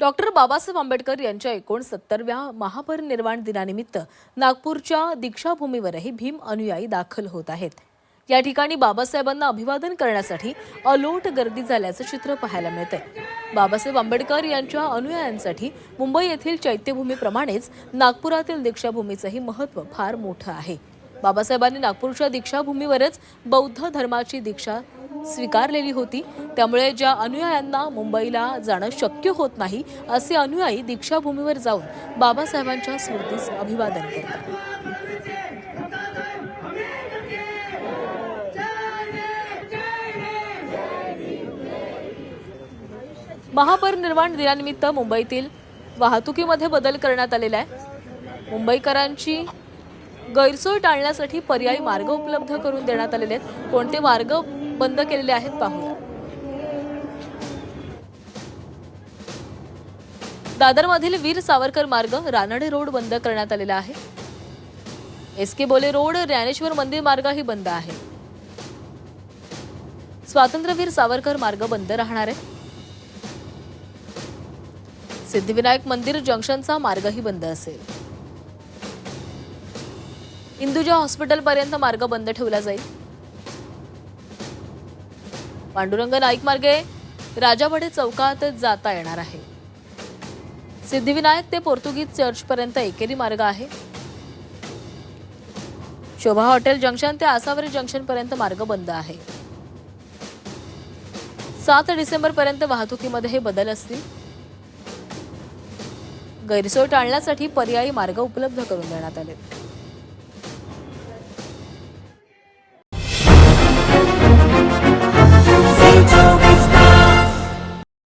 Doctor Babasaheb Ambedkar यांच्या 69व्या महापरिनिर्वाण दिनानिमित्त नागपूरच्या दीक्षाभूमीवरही भीम अनुयायी दाखल होत आहेत। या ठिकाणी बाबासाहेबांना अभिवादन करण्यासाठी अलोट गर्दी झाल्याचं चित्र पाहायला मिळतंय। बाबासाहेब आंबेडकर यांच्या अनुयायांसाठी मुंबई येथील चैत्यभूमीप्रमाणेच नागपुरातील दीक्षाभूमीचंही महत्त्व फार मोठं आहे। बाबासाहेबांनी नागपूरच्या दीक्षाभूमीवरच बौद्ध धर्माची दीक्षा स्वीकारलेली होती, त्यामुळे ज्या अनुयायांना मुंबईला जाणं शक्य होत नाही असे अनुयायी दीक्षाभूमीवर जाऊन बाबासाहेबांच्या स्मृतीस अभिवादन करतात। महापरिनिर्वाण दिनानिमित्त मुंबईतील वाहतुकीमध्ये बदल करण्यात आलेला आहे। मुंबईकरांची गैरसोय टाळण्यासाठी पर्यायी मार्ग उपलब्ध करून देण्यात आलेले आहेत। कोणते मार्ग बंद केलेले आहेत पाहूया। दादरमधील वीर सावरकर मार्ग रानडे रोड बंद करण्यात आलेला आहे। एसके बोले रोड ज्ञानेश्वर मंदिर मार्गही बंद आहे। स्वातंत्र्यवीर सावरकर मार्ग बंद राहणार आहे। सिद्धिविनायक मंदिर जंक्शनचा मार्गही बंद असेल। इंदुजा हॉस्पिटल पर्यंत मार्ग बंद ठेवला जाईल। पांडुरंग नाईक मार्गे राजावडे चौकात जाता येणार आहे। सिद्धिविनायक ते पोर्तुगीज चर्च पर्यंत एकेरी मार्ग आहे। शोभा हॉटेल जंक्शन ते आसावरी जंक्शन पर्यंत मार्ग बंद आहे। 7 डिसेंबर पर्यंत वाहतुकीमध्ये हे बदल असतील। गैरसोय टाळण्यासाठी पर्यायी मार्ग उपलब्ध करून देण्यात आले।